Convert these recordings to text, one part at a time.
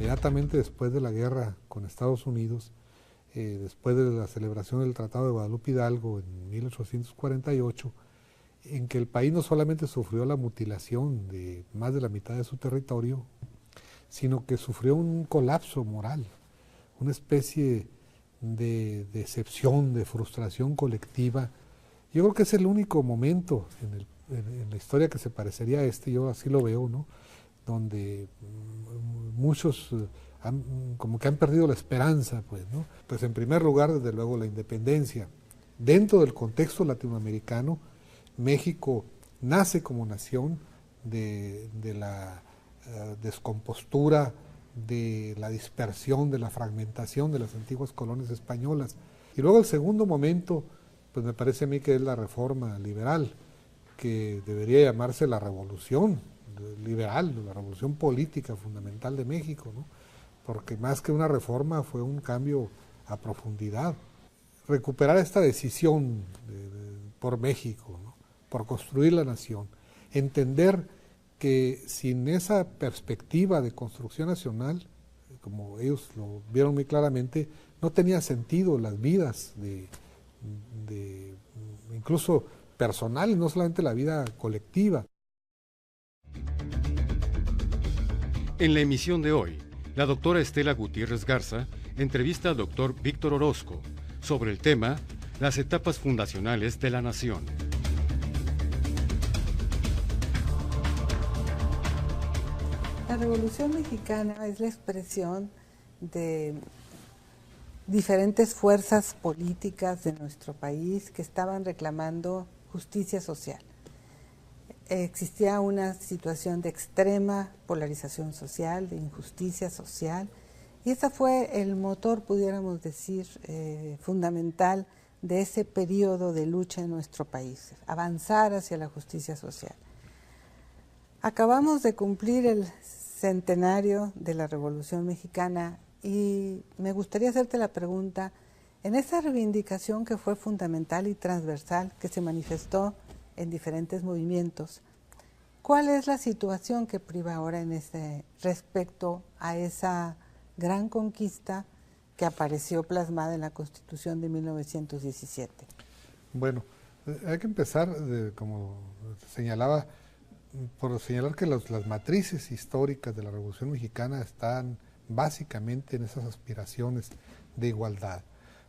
inmediatamente después de la guerra con Estados Unidos, después de la celebración del Tratado de Guadalupe Hidalgo en 1848, en que el país no solamente sufrió la mutilación de más de la mitad de su territorio, sino que sufrió un colapso moral, una especie de decepción, de frustración colectiva. Yo creo que es el único momento en la historia que se parecería a este, yo así lo veo, ¿no? Donde muchos como que han perdido la esperanza, pues, ¿no? Pues en primer lugar, desde luego, la independencia. Dentro del contexto latinoamericano, México nace como nación de la descompostura, de la dispersión, de la fragmentación de las antiguas colonias españolas. Y luego el segundo momento, pues me parece a mí que es la reforma liberal, que debería llamarse la revolución liberal, la revolución política fundamental de México, ¿no? Porque más que una reforma fue un cambio a profundidad. Recuperar esta decisión por México, ¿no? Por construir la nación, entender que sin esa perspectiva de construcción nacional, como ellos lo vieron muy claramente, no tenía sentido las vidas de incluso personales, no solamente la vida colectiva. En la emisión de hoy, la doctora Estela Gutiérrez Garza entrevista al doctor Víctor Orozco sobre el tema las etapas fundacionales de la nación. La Revolución Mexicana es la expresión de diferentes fuerzas políticas de nuestro país que estaban reclamando justicia social. Existía una situación de extrema polarización social, de injusticia social, y ese fue el motor, pudiéramos decir, fundamental de ese periodo de lucha en nuestro país, avanzar hacia la justicia social. Acabamos de cumplir el centenario de la Revolución Mexicana y me gustaría hacerte la pregunta, en esa reivindicación que fue fundamental y transversal, que se manifestó en diferentes movimientos, ¿cuál es la situación que priva ahora en respecto a esa gran conquista que apareció plasmada en la Constitución de 1917? Bueno, hay que empezar, como señalaba, por señalar que las matrices históricas de la Revolución Mexicana están básicamente en esas aspiraciones de igualdad.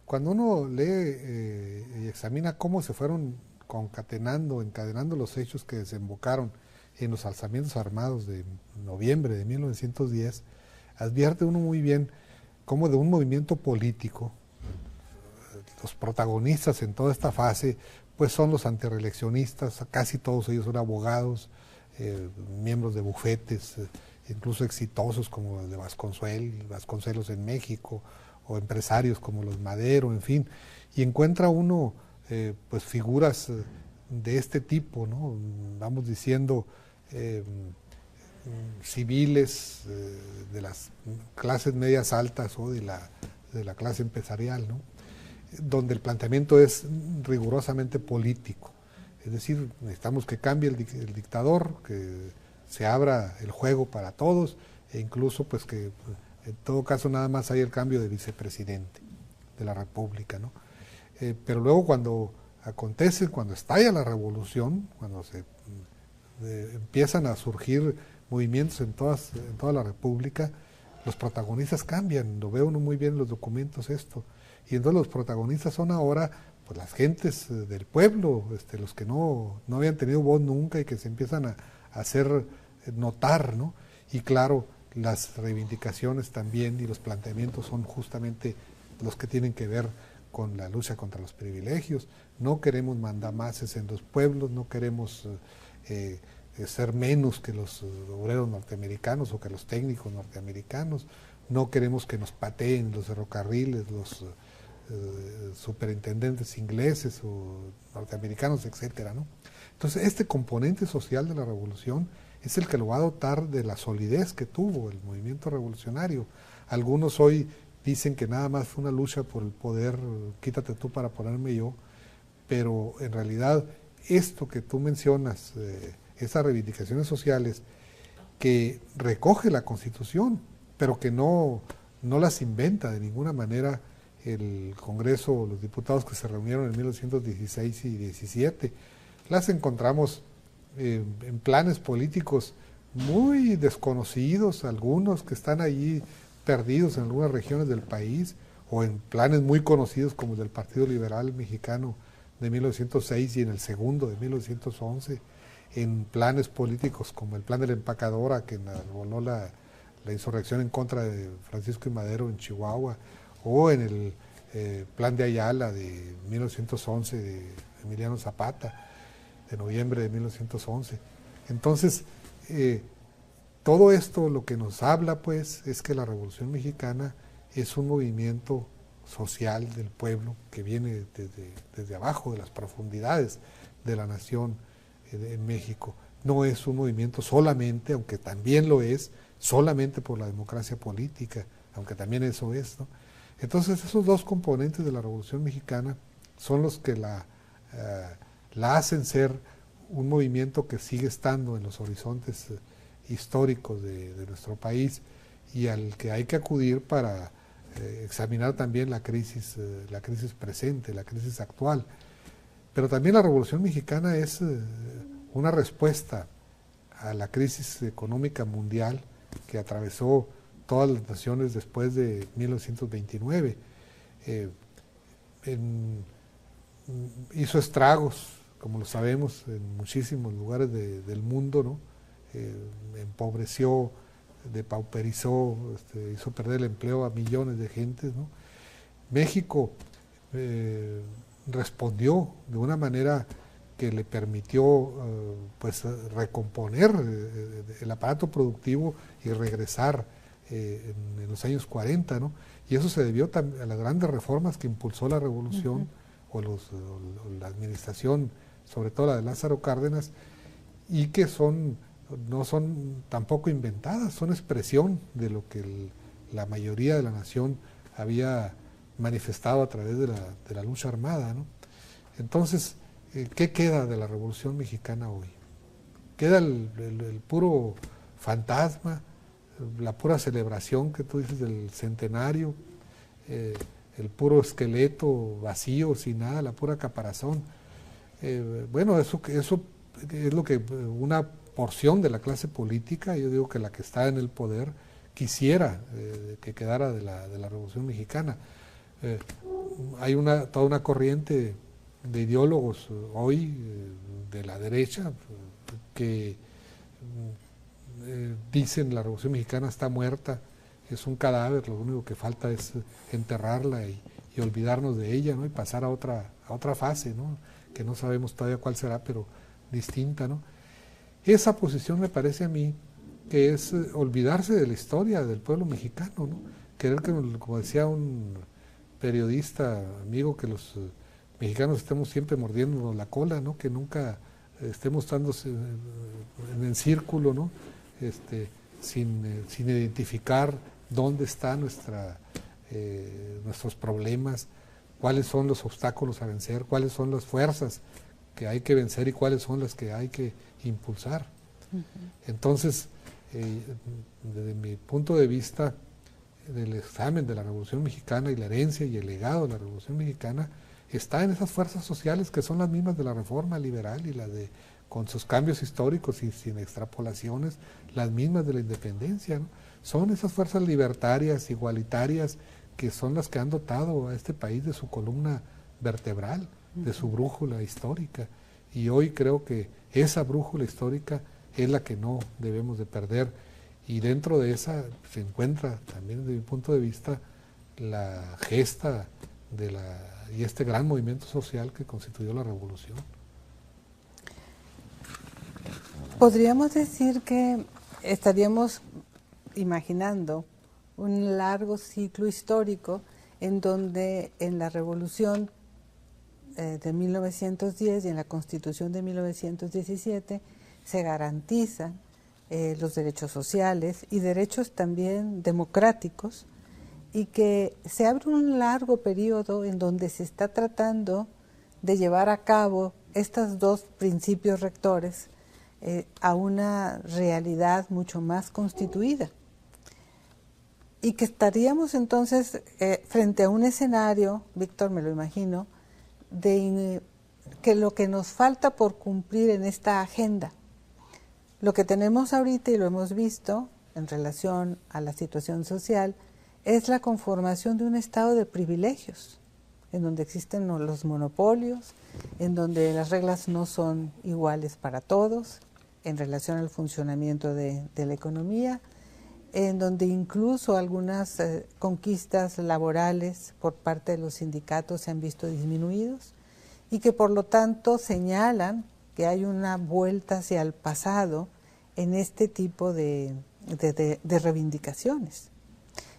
Cuando uno lee y examina cómo se fueron encadenando los hechos que desembocaron en los alzamientos armados de noviembre de 1910, advierte uno muy bien cómo de un movimiento político, los protagonistas en toda esta fase, pues son los antirreeleccionistas, casi todos ellos son abogados, miembros de bufetes, incluso exitosos como el de Vasconcelos en México, o empresarios como los Madero, en fin, y encuentra uno pues figuras de este tipo, ¿no? Vamos diciendo civiles de las clases medias altas o de la clase empresarial, ¿no? Donde el planteamiento es rigurosamente político. Es decir, necesitamos que cambie el dictador, que se abra el juego para todos, e incluso pues que en todo caso nada más hay el cambio de vicepresidente de la República, ¿no? Pero luego cuando acontece, cuando estalla la revolución, cuando se empiezan a surgir movimientos en toda la República, los protagonistas cambian, lo ve uno muy bien en los documentos esto, y entonces los protagonistas son ahora pues las gentes del pueblo, los que no habían tenido voz nunca y que se empiezan a hacer notar, ¿no? Y claro, las reivindicaciones también y los planteamientos son justamente los que tienen que ver con la lucha contra los privilegios. No queremos mandamases en los pueblos, no queremos ser menos que los obreros norteamericanos o que los técnicos norteamericanos, no queremos que nos pateen los ferrocarriles, los superintendentes ingleses o norteamericanos, etcétera, ¿no? Entonces, este componente social de la revolución es el que lo va a dotar de la solidez que tuvo el movimiento revolucionario. Algunos hoy dicen que nada más fue una lucha por el poder, quítate tú para ponerme yo, pero en realidad esto que tú mencionas, esas reivindicaciones sociales que recoge la Constitución, pero que no las inventa de ninguna manera el Congreso, los diputados que se reunieron en 1916 y 17. Las encontramos en planes políticos muy desconocidos, algunos que están allí perdidos en algunas regiones del país, o en planes muy conocidos como el del Partido Liberal Mexicano de 1906 y en el segundo de 1911, en planes políticos como el plan de la empacadora que enarboló la insurrección en contra de Francisco I. Madero en Chihuahua, o en el plan de Ayala de 1911 de Emiliano Zapata, de noviembre de 1911. Entonces, todo esto lo que nos habla pues es que la Revolución Mexicana es un movimiento social del pueblo que viene desde abajo, de las profundidades de la nación en México. No es un movimiento solamente, aunque también lo es, solamente por la democracia política, aunque también eso es, ¿no? Entonces esos dos componentes de la Revolución Mexicana son los que la hacen ser un movimiento que sigue estando en los horizontes históricos de nuestro país y al que hay que acudir para examinar también la crisis presente, la crisis actual. Pero también la Revolución Mexicana es una respuesta a la crisis económica mundial que atravesó todas las naciones después de 1929. Hizo estragos, como lo sabemos, en muchísimos lugares del mundo, ¿no? Empobreció, depauperizó, hizo perder el empleo a millones de gentes, ¿no? México respondió de una manera que le permitió pues recomponer el aparato productivo y regresar en los años 40, ¿no? Y eso se debió a las grandes reformas que impulsó la Revolución o la administración, sobre todo la de Lázaro Cárdenas, y que no son tampoco inventadas, son expresión de lo que la mayoría de la nación había manifestado a través de la lucha armada, ¿no? Entonces, ¿qué queda de la Revolución Mexicana hoy? Queda el puro fantasma, la pura celebración que tú dices del centenario, el puro esqueleto vacío, sin nada, la pura caparazón. Bueno, eso es lo que una porción de la clase política, yo digo que la que está en el poder, quisiera que quedara de la Revolución Mexicana. Hay toda una corriente de ideólogos hoy de la derecha que dicen la Revolución Mexicana está muerta, es un cadáver, lo único que falta es enterrarla y olvidarnos de ella, ¿no? Y pasar a otra fase, ¿no? Que no sabemos todavía cuál será, pero distinta, ¿no? Esa posición me parece a mí que es olvidarse de la historia del pueblo mexicano, ¿no? Querer que, como decía un periodista amigo, que los mexicanos estemos siempre mordiéndonos la cola, ¿no? Que nunca estemos estando en círculo, ¿no? Sin identificar dónde están nuestros problemas, cuáles son los obstáculos a vencer, cuáles son las fuerzas que hay que vencer y cuáles son las que hay que impulsar. Entonces, desde mi punto de vista, del examen de la Revolución Mexicana y la herencia y el legado de la Revolución Mexicana está en esas fuerzas sociales que son las mismas de la Reforma Liberal y las con sus cambios históricos y sin extrapolaciones, las mismas de la independencia, ¿no? Son esas fuerzas libertarias, igualitarias, que son las que han dotado a este país de su columna vertebral, de su brújula histórica. Y hoy creo que esa brújula histórica es la que no debemos de perder. Y dentro de esa se encuentra también, desde mi punto de vista, la gesta y este gran movimiento social que constituyó la Revolución. Podríamos decir que estaríamos imaginando un largo ciclo histórico en donde en la Revolución de 1910 y en la Constitución de 1917 se garantizan los derechos sociales y derechos también democráticos, y que se abre un largo periodo en donde se está tratando de llevar a cabo estos dos principios rectores a una realidad mucho más constituida. y que estaríamos entonces frente a un escenario, Víctor, me lo imagino, de que lo que nos falta por cumplir en esta agenda, lo que tenemos ahorita y lo hemos visto en relación a la situación social, es la conformación de un estado de privilegios, en donde existen los monopolios, en donde las reglas no son iguales para todos, en relación al funcionamiento de la economía, en donde incluso algunas conquistas laborales por parte de los sindicatos se han visto disminuidos y que por lo tanto señalan que hay una vuelta hacia el pasado en este tipo de reivindicaciones.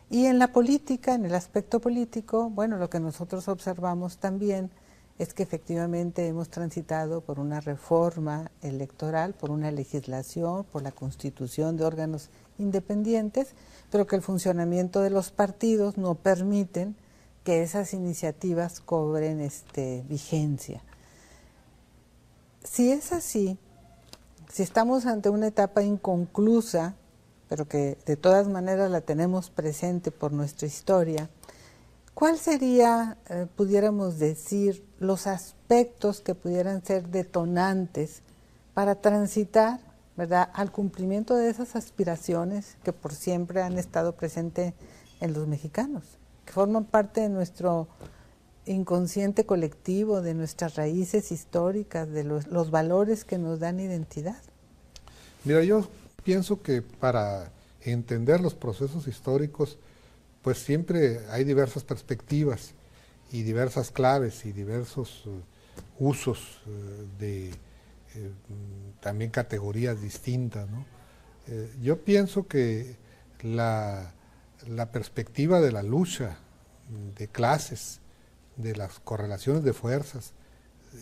Y en la política, en el aspecto político, bueno, lo que nosotros observamos también es que efectivamente hemos transitado por una reforma electoral, por una legislación, por la constitución de órganos independientes, pero que el funcionamiento de los partidos no permiten que esas iniciativas cobren vigencia. Si es así, si estamos ante una etapa inconclusa, pero que de todas maneras la tenemos presente por nuestra historia, ¿cuál sería, pudiéramos decir, los aspectos que pudieran ser detonantes para transitar, ¿verdad?, al cumplimiento de esas aspiraciones que por siempre han estado presentes en los mexicanos, que forman parte de nuestro inconsciente colectivo, de nuestras raíces históricas, de los valores que nos dan identidad? Mira, yo pienso que para entender los procesos históricos, pues siempre hay diversas perspectivas y diversas claves y diversos usos de también categorías distintas, ¿no? Yo pienso que la perspectiva de la lucha de clases, de las correlaciones de fuerzas,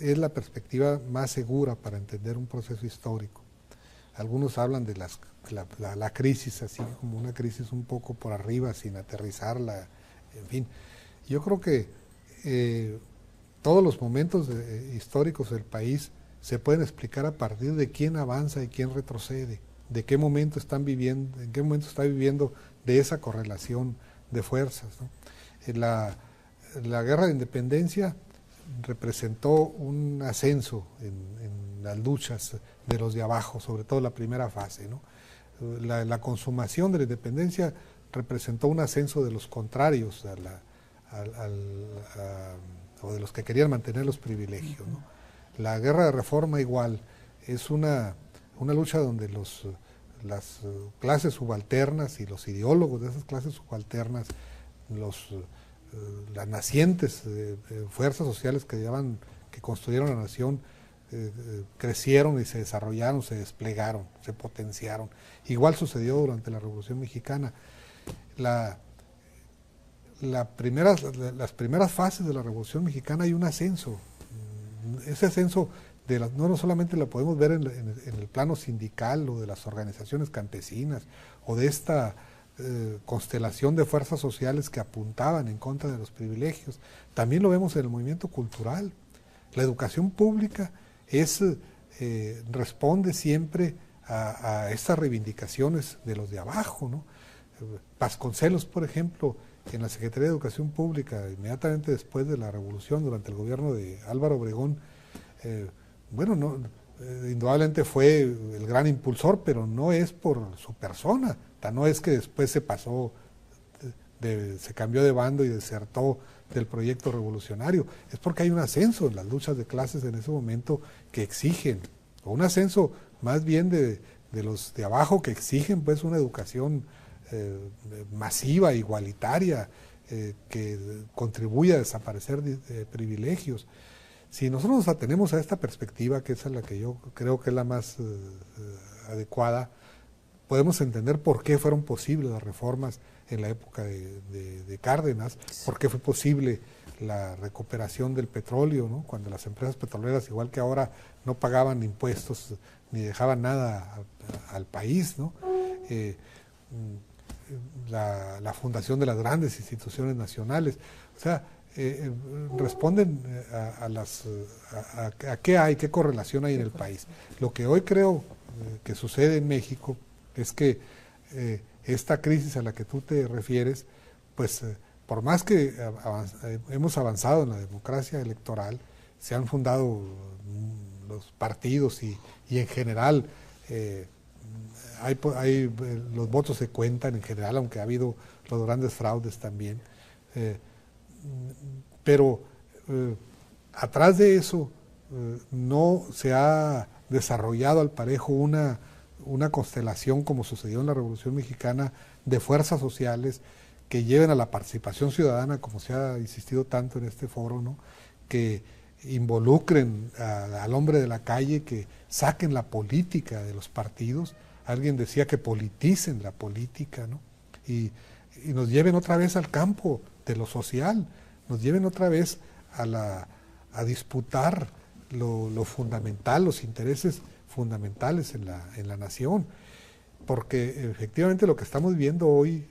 es la perspectiva más segura para entender un proceso histórico. Algunos hablan de la crisis así como una crisis un poco por arriba, sin aterrizarla, en fin. Yo creo que todos los momentos históricos del país se pueden explicar a partir de quién avanza y quién retrocede, de qué momento están viviendo, en qué momento está viviendo de esa correlación de fuerzas, ¿no? La guerra de independencia representó un ascenso en las luchas de los de abajo, sobre todo la primera fase, ¿no? La consumación de la independencia representó un ascenso de los contrarios o de los que querían mantener los privilegios, ¿no? La guerra de reforma igual es una lucha donde las clases subalternas y los ideólogos de esas clases subalternas, las nacientes fuerzas sociales que construyeron la nación, crecieron y se desarrollaron, se desplegaron, se potenciaron. Igual sucedió durante la Revolución Mexicana. Las primeras fases de la Revolución Mexicana hay un ascenso. Ese ascenso no solamente lo podemos ver en el plano sindical o de las organizaciones campesinas o de esta constelación de fuerzas sociales que apuntaban en contra de los privilegios, también lo vemos en el movimiento cultural. La educación pública responde siempre a estas reivindicaciones de los de abajo, ¿no? Vasconcelos, por ejemplo, en la Secretaría de Educación Pública, inmediatamente después de la Revolución, durante el gobierno de Álvaro Obregón, indudablemente fue el gran impulsor, pero no es por su persona, no es que después se cambió de bando y desertó del proyecto revolucionario, es porque hay un ascenso en las luchas de clases en ese momento que exigen, o un ascenso más bien de los de abajo que exigen pues una educación masiva, igualitaria, que contribuya a desaparecer privilegios. Si nosotros nos atenemos a esta perspectiva, que es la que yo creo que es la más adecuada, podemos entender por qué fueron posibles las reformas en la época de Cárdenas, por qué fue posible la recuperación del petróleo, ¿no? Cuando las empresas petroleras, igual que ahora, no pagaban impuestos ni dejaban nada al país, ¿no? La fundación de las grandes instituciones nacionales, o sea, responden a qué correlación hay en el país. Lo que hoy creo que sucede en México es que esta crisis a la que tú te refieres, pues por más que hemos avanzado en la democracia electoral, se han fundado los partidos y en general los votos se cuentan en general, aunque ha habido los grandes fraudes también. Pero atrás de eso no se ha desarrollado al parejo una constelación, como sucedió en la Revolución Mexicana, de fuerzas sociales que lleven a la participación ciudadana, como se ha insistido tanto en este foro, ¿no? Que involucren al hombre de la calle, que saquen la política de los partidos. Alguien decía que politicen la política, ¿no? Y nos lleven otra vez al campo de lo social, nos lleven otra vez a disputar lo fundamental, los intereses fundamentales en la nación. Porque efectivamente lo que estamos viendo hoy,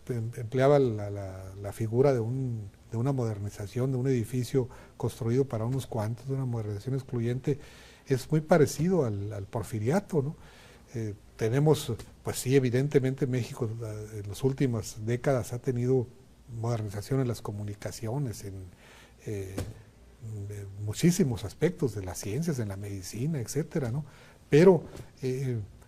empleaba la figura de una modernización, de un edificio construido para unos cuantos, de una modernización excluyente, es muy parecido al porfiriato, ¿no? Tenemos, pues sí, evidentemente México en las últimas décadas ha tenido modernización en las comunicaciones, en muchísimos aspectos de las ciencias, en la medicina, etcétera, ¿no? Pero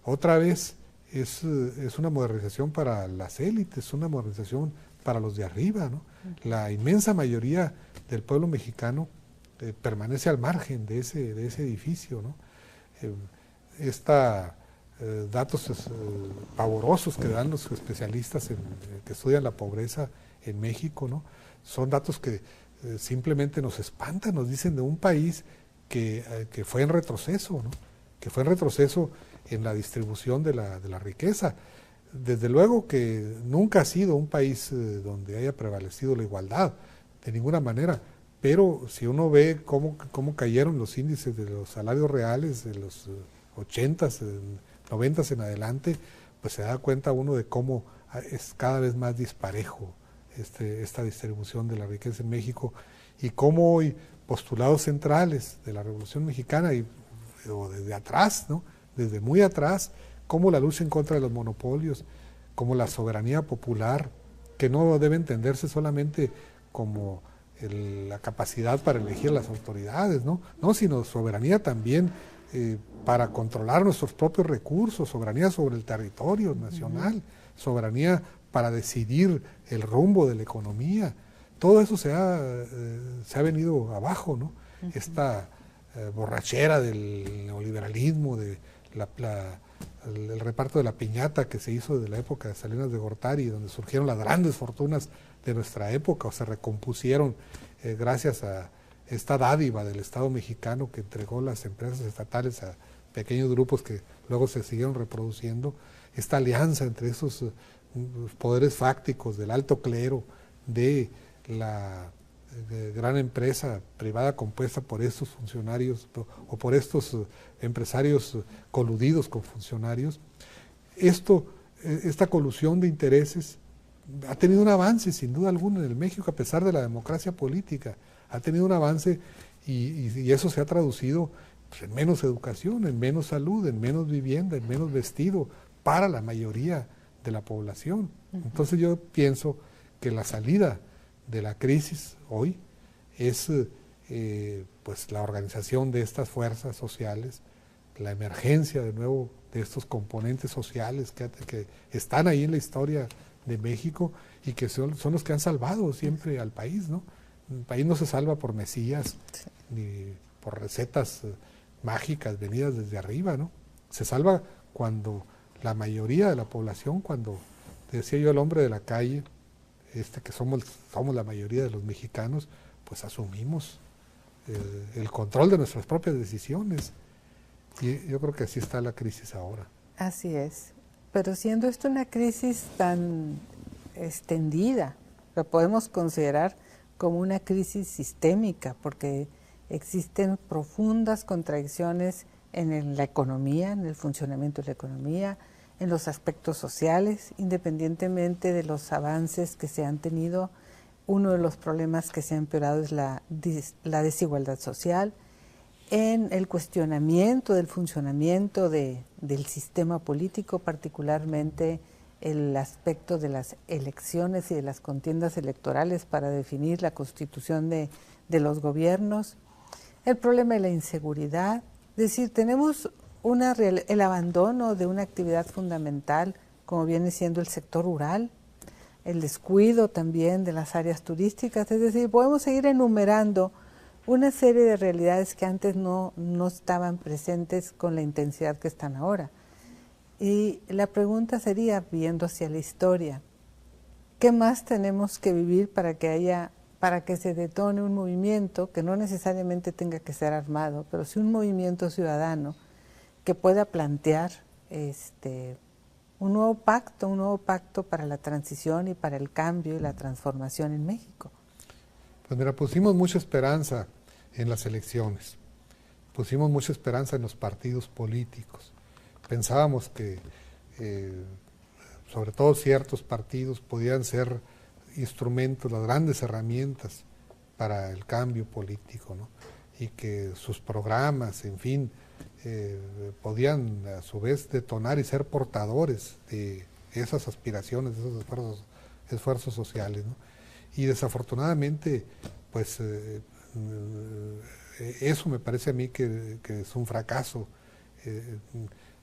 otra vez es una modernización para las élites, una modernización para los de arriba, ¿no? La inmensa mayoría del pueblo mexicano permanece al margen de ese edificio, ¿no? Datos pavorosos que dan los especialistas que estudian la pobreza en México, ¿no? Son datos que simplemente nos espantan, nos dicen de un país que fue en retroceso, ¿no? Que fue en retroceso en la distribución de la riqueza. Desde luego que nunca ha sido un país donde haya prevalecido la igualdad, de ninguna manera, pero si uno ve cómo cayeron los índices de los salarios reales de los 80s, 90s en adelante, pues se da cuenta uno de cómo es cada vez más disparejo esta distribución de la riqueza en México, y cómo hoy postulados centrales de la Revolución Mexicana o desde atrás, ¿no? Desde muy atrás, como la lucha en contra de los monopolios, como la soberanía popular, que no debe entenderse solamente como la capacidad para elegir las autoridades, ¿no? Sino soberanía también para controlar nuestros propios recursos, soberanía sobre el territorio nacional, soberanía para decidir el rumbo de la economía. Todo eso se ha venido abajo, ¿no? Esta borrachera del neoliberalismo, el reparto de la piñata que se hizo de la época de Salinas de Gortari, donde surgieron las grandes fortunas de nuestra época, o se recompusieron gracias a esta dádiva del Estado mexicano que entregó las empresas estatales a pequeños grupos que luego se siguieron reproduciendo. Esta alianza entre esos poderes fácticos del alto clero, de la gran empresa privada compuesta por estos funcionarios o por estos empresarios coludidos con funcionarios. Esta colusión de intereses ha tenido un avance sin duda alguna en el México, a pesar de la democracia política. Ha tenido un avance y eso se ha traducido pues, en menos educación, en menos salud, en menos vivienda, en menos vestido para la mayoría de la población. Entonces yo pienso que la salida de la crisis hoy es pues la organización de estas fuerzas sociales, la emergencia de nuevo de estos componentes sociales que están ahí en la historia de México y que son los que han salvado siempre al país, ¿no? El país no se salva por mesías ni por recetas mágicas venidas desde arriba, ¿no? Se salva cuando la mayoría de la población, cuando decía yo el hombre de la calle, que somos la mayoría de los mexicanos, pues asumimos el control de nuestras propias decisiones. Y yo creo que así está la crisis ahora. Así es. Pero siendo esto una crisis tan extendida, la podemos considerar como una crisis sistémica, porque existen profundas contradicciones en la economía, en el funcionamiento de la economía, en los aspectos sociales, independientemente de los avances que se han tenido. Uno de los problemas que se ha empeorado es la desigualdad social, en el cuestionamiento del funcionamiento del sistema político, particularmente el aspecto de las elecciones y de las contiendas electorales para definir la constitución de los gobiernos, el problema de la inseguridad, es decir, tenemos el abandono de una actividad fundamental como viene siendo el sector rural, el descuido también de las áreas turísticas, es decir, podemos seguir enumerando una serie de realidades que antes no estaban presentes con la intensidad que están ahora. Y la pregunta sería, viendo hacia la historia, ¿qué más tenemos que vivir para que se detone un movimiento que no necesariamente tenga que ser armado, pero sí un movimiento ciudadano que pueda plantear un nuevo pacto para la transición y para el cambio y la transformación en México? Pues mira, pusimos mucha esperanza en las elecciones, pusimos mucha esperanza en los partidos políticos. Pensábamos que sobre todo ciertos partidos podían ser instrumentos, las grandes herramientas para el cambio político, ¿no? Y que sus programas, en fin, podían a su vez detonar y ser portadores de esas aspiraciones, de esos esfuerzos sociales, ¿no? Y desafortunadamente, pues eso me parece a mí que es un fracaso.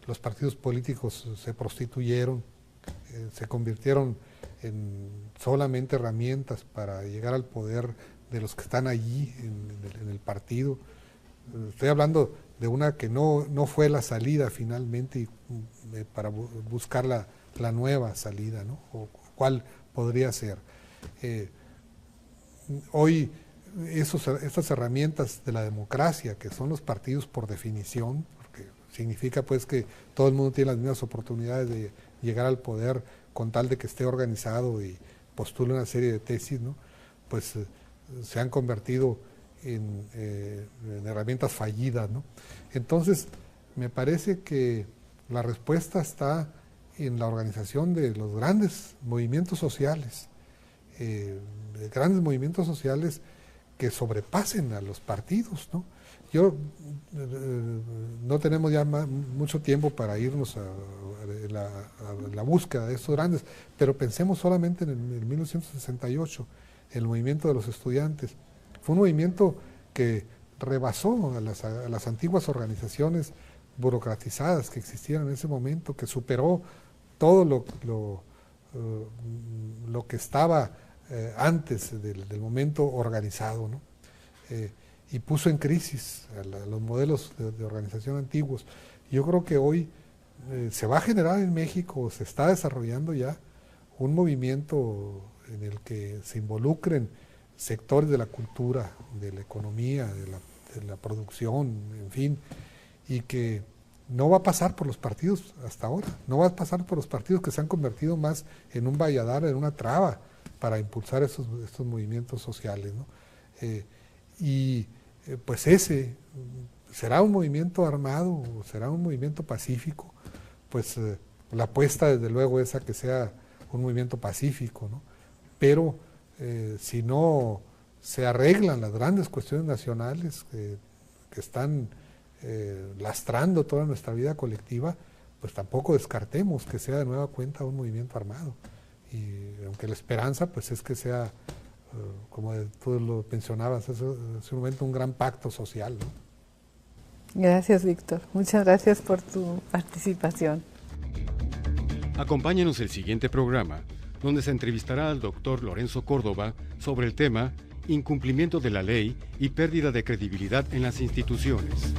Los partidos políticos se prostituyeron, se convirtieron en solamente herramientas para llegar al poder de los que están allí en el partido. Estoy hablando de una que no fue la salida finalmente para buscar la nueva salida, ¿no? O cuál podría ser. Hoy estas herramientas de la democracia, que son los partidos por definición, porque significa pues que todo el mundo tiene las mismas oportunidades de llegar al poder con tal de que esté organizado y postule una serie de tesis, ¿no? Pues se han convertido en herramientas fallidas, ¿no? Entonces, me parece que la respuesta está en la organización de los grandes movimientos sociales, que sobrepasen a los partidos, ¿no? No tenemos ya mucho tiempo para irnos a la búsqueda de estos grandes, pero pensemos solamente en 1968, el movimiento de los estudiantes. Fue un movimiento que rebasó a las antiguas organizaciones burocratizadas que existían en ese momento, que superó todo lo que estaba antes del momento organizado, ¿no? Y puso en crisis a los modelos de organización antiguos. Yo creo que hoy se va a generar en México, se está desarrollando ya un movimiento en el que se involucren sectores de la cultura, de la economía, de la producción, en fin, y que no va a pasar por los partidos hasta ahora, no va a pasar por los partidos que se han convertido más en un valladar, en una traba para impulsar estos movimientos sociales, ¿no? Pues ese será un movimiento armado, será un movimiento pacífico, pues la apuesta desde luego es a que sea un movimiento pacífico, ¿no? Pero si no se arreglan las grandes cuestiones nacionales que están lastrando toda nuestra vida colectiva, pues tampoco descartemos que sea de nueva cuenta un movimiento armado. Y aunque la esperanza pues es que sea, como tú lo mencionabas hace un momento, un gran pacto social, ¿no? Gracias, Víctor. Muchas gracias por tu participación. Acompáñenos el siguiente programa, donde se entrevistará al doctor Lorenzo Córdoba sobre el tema Incumplimiento de la ley y pérdida de credibilidad en las instituciones.